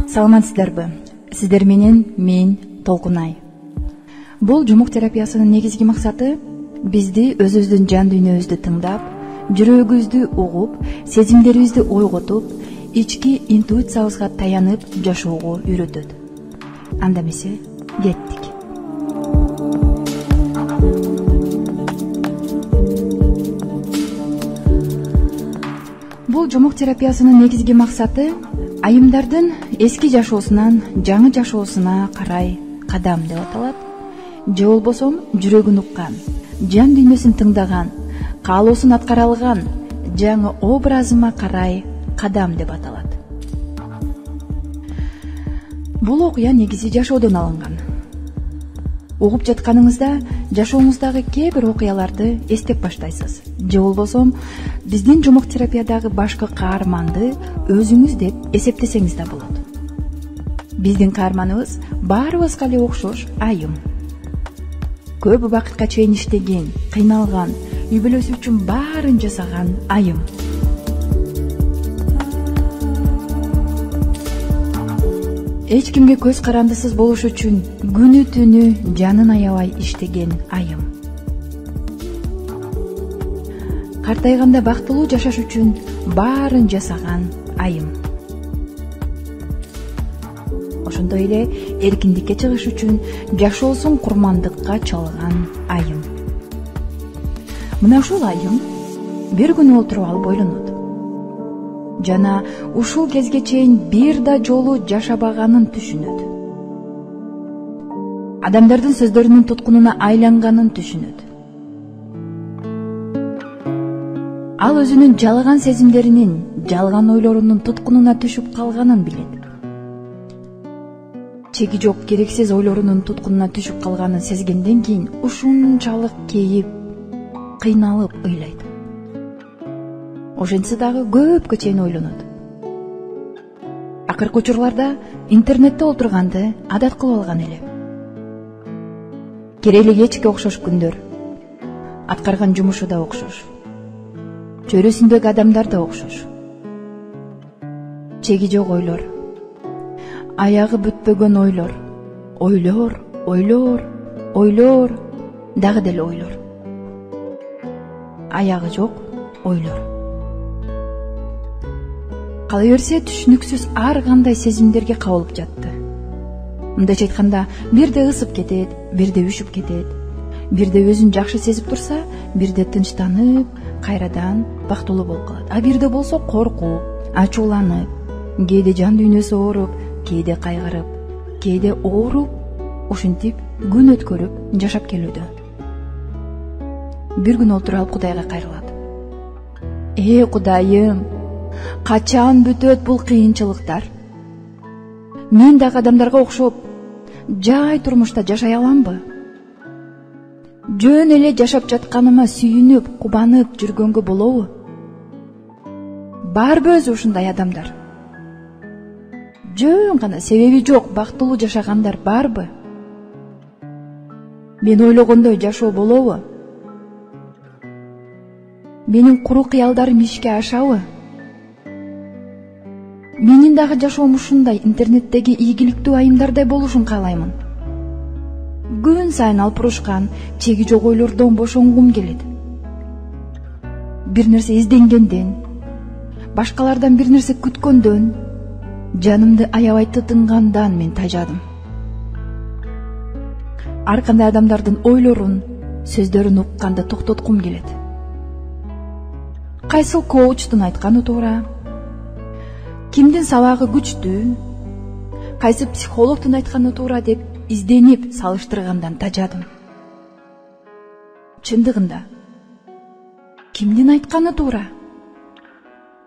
Саламатсыздарбы? Сиздер менен мен Толкунай. Бул жумук терапиясынын негизги максаты бизди өзүбүздүн жан дүйнөбүздү тыңдап, жүрөгүбүздү угуп, сезимдерибизди ойготуп, ички интуициябызга таянып жашоого үйрөтөт. Анда эмесе, кеттик. Бул жумук терапиясынын негизги максаты айымдардын эски жашоосунан жаңы жашоосуна карай кадам деп аталат. Же болбосо жүрөгүн уккан, жан дүйнөсүн тыңдаган, каалоосун аткара алган жаңы образыма карай кадам деп аталат. Бул окуя негизи жашоодон алынган. Угуп жатканыңызда жашооңуздагы кээ бир окуяларды эстеп баштайсыз. Же болбосо биздин жумук терапиядагы башкы каарманды өзүңүз деп эсептесеңиз да болот. Биздин каарманыбыз баарыбызга эле окшош айым. Көп убакытка чейин иштеген, кыйналган, үй бүлөсү үчүн баарын жасаган айым. Эч кимге көз карандысыз болуш үчүн күнү түнү жанын аябай иштеген айым. Картайганда бактылуу жашаш үчүн баарын жасаган айым. Ошондой эле эркиндикке чыгыш үчүн жашоосун курмандыкка чалган айым. Мына ушул айым бир күнү олтуруп алып ойлонот. Жана ушул кезге чейин бир да жолу жашабаганын түшүнөт. Адамдардын сөздөрүнүн туткунуна айланганын түшүнөт. Ал өзүнүн жалган сезимдеринин, жалган ойлорунун туткунуна түшүп калганын билет. Чеги жок керексиз ойлорунун туткунуна түшүп калганын сезгенден кийин ушунчалык кейип, кыйналып ыйлайт. Ошентсе дагы көпкө чейин ойлонот. Акыркы учурларда интернетте олтурганды адат кылып алган эле. Керели кечке окшош күндөр, аткарган жумушу да окшош, чөйрөсүндөгү адамдар да окшош. Чеги жок ойлор, аягы бүтпөгөн ойлор, ойлор, дагы деле ойлор. Аягы жок ойлор. Кала берсе түшүнүксүз ар кандай сезимдерге кабылып жатты. Мындайча айтканда, бирде ысып кетет, бирде үшүп кетет. Бирде өзүн жакшы сезип турса, бирде тынчтанып, кайрадан бактылуу болуп калат. А бирде болсо коркуп, ачууланып, кээде жан дүйнөсү ооруп, кээде кайгырып, кээде ооруп, ушинтип күн өткөрүп жашап келүүдө. Бир күн олтуруп алып Кудайга кайрылат. Кудайым, качан бүтөт бул кыйынчылыктар? Мен дагы адамдарга окшоп, жай турмушта жашай аламбы? Жөн эле жашап жатканыма сүйүнүп, кубанып жүргөнгө болобу? Барбы өзү ушундай адамдар? Жөн гана себеби жок бактылуу жашагандар барбы? Мен ойлогондой жашоо болобу? Менин куру кыялдарым ишке ашабы? Менин дагы жашоом ушундай интернеттеги ийгиликтүү айымдардай болушун каалаймын. Күн сайын алпурушкан, чеги жок ойлордон бошонгум келет. Бир нерсе изденгенден, башкалардан бир нерсе күткөндөн, жанымды аябай тытынгандан мен тажадым. Ар кандай адамдардын ойлорун, сөздөрүн укканда токтоткум келет. Кайсыл коучтун айтканы туура, кимдин сабагы күчтүү, кайсы психологдун айтканы туура деп изденип салыштыргандан тажадым. Чындыгында кимдин айтканы туура?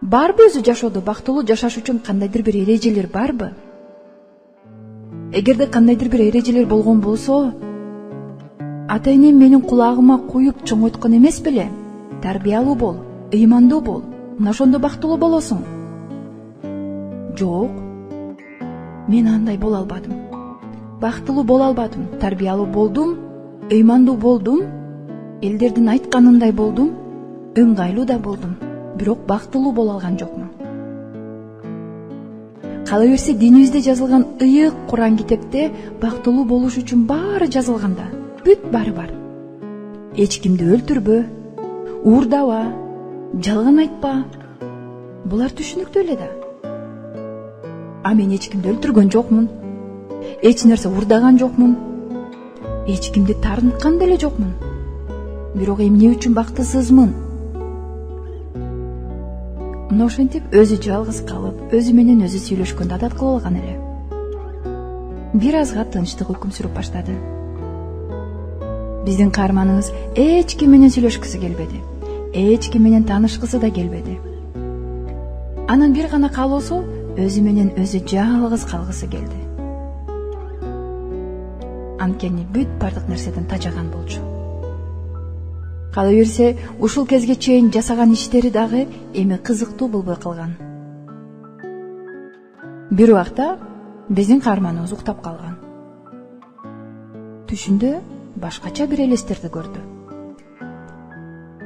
Барбы өзү жашоодо бактылуу жашаш үчүн кандайдыр бир эрежелер барбы? Эгерде кандайдыр бир эрежелер болгон болсо, ата-энем менин кулагыма куюп чоңойткон эмес беле? Тарбиялуу бол, ыймандуу бол, мына ошондо бактылуу болосуң. Жок, мен андай боло албадым. Бактылуу боло албадым. Тарбиялуу болдум, ыймандуу болдум, элдердин айтканындай болдум, ыңгайлуу да болдум. Бирок бактылуу боло алган жокмун. Кала берсе динибизде жазылган ыйык Куран китепте бактылуу болуш үчүн баары жазылган да. Бүт баары бар. Эч кимди өлтүрбө, уурдаба, жалган айтпа. Булар түшүнүктүү эле да. А мен эч кимди өлтүргөн жокмун. Эч нерсе уурдаган жокмун. Эч кимди тарынткан деле жокмун. Бирок эмне үчүн бактысызмын? Мына ошентип өзү жалгыз калып, өзү менен өзү сүйлөшкөндө адат кылып алган эле. Бир азга тынчтык өкүм сүрүп баштады. Биздин каарманыбыз эч ким менен сүйлөшкүсү келбеди. Эч ким менен таанышкысы да келбеди. Анын бир гана каалоосу өзү менен өзү жалгыз калгысы келди. Анткени бүт бардык нерседен тажаган болчу. Кала берсе, ушул кезге чейин жасаган иштери дагы эми кызыктуу болбой калган. Бир убакта биздин каарманыбыз уктап калган. Түшүндө башкача бир элестерди көрдү.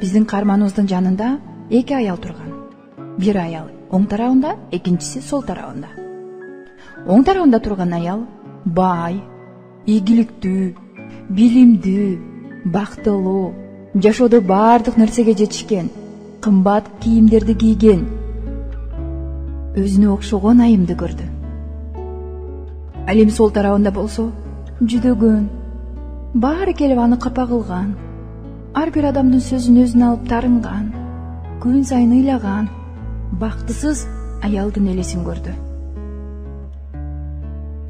Биздин каарманыбыздын жанында эки аял турган. Бир аял оң тарабында, экинчиси сол тарабында. Оң тарабында турган аял бай, ийгиликтүү, билимдүү, бактылуу, жашоодо бардык нерсеге жетишкен, кымбат кийимдерди кийген, өзүнө окшогон айымды көрдү. Ал эми сол тарабында болсо жүдөгөн, баары келип аны капа кылган, ар бир адамдын сөзүн өзүнө алып тарынган, күн сайын ыйлаган, бактысыз аялдын элесин көрдү.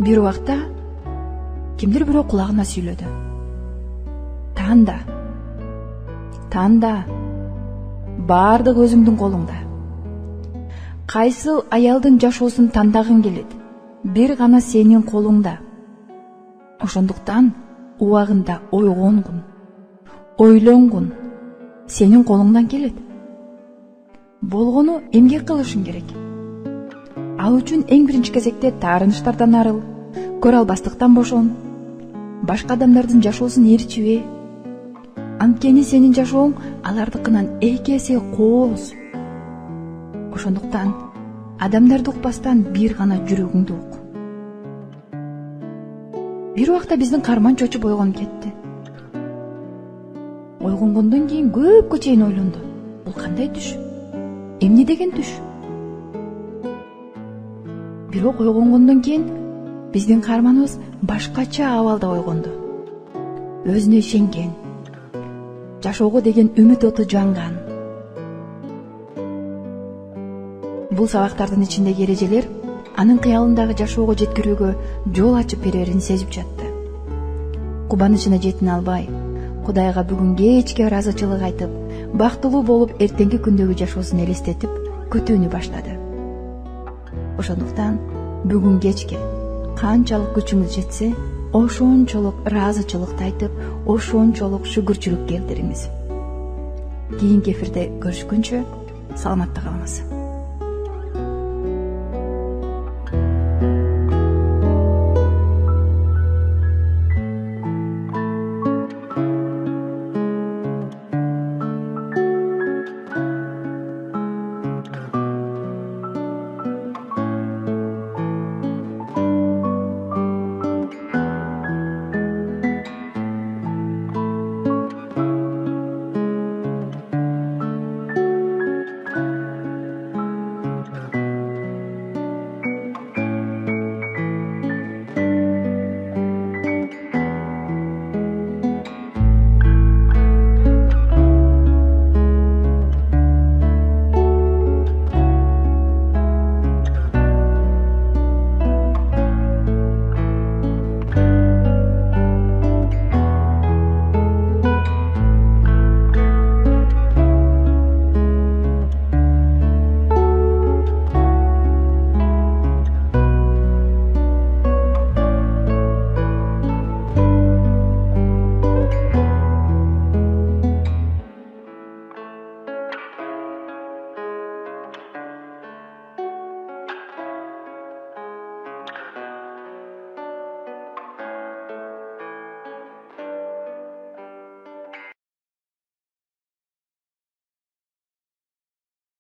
Бир убакта кимдир бирөө кулагына сүйлөдү. Танда, бардык өзүңдүн колуңда. Кайсыл аялдын жашоосун тандагың келет, бир гана сенин колуңда. Ошондуктан убагында ойгонгун, ойлонгун, сенин колуңдан келет. Болгону эмгек кылышың керек. Ал үчүн эң биринчи кезекте таарынычтардан арыл, көрө албастыктан бошон, башка адамдардын жашоосун ээрчибе. Анткени сенин жашооң алардыкынан эки эсе кооз. Ошондуктан адамдарды укпастан бир гана жүрөгүңдү ук. Бир убакта биздин каарман чочуп ойгонуп кетти. Ойгонгондон кийин көпкө чейин ойлонду. Бул кандай түш? Эмне деген түш? Бирок ойгонгондон кийин биздин каарманыбыз башкача абалда ойгонду. Өзүнө ишенген, жашоого деген үмүт оту жанган. Бул сабактардын ичиндеги эрежелер анын кыялындагы жашоого жеткирүүгө жол ачып берерин сезип жатты. Кубанычына жетине албай, Кудайга бүгүн кечке ыраазычылык айтып, бактылуу болуп эртеңки күндөгү жашоосун элестетип, күтүүнү баштады. Ошондуктан бүгүн кечке канчалык күчүңүз жетсе, ошончолук ыраазычылыкты айтып, ошончолук шүгүрчүлүк келтириңиз. Кийинки эфирде көрүшкөнчө саламатта калыңыз.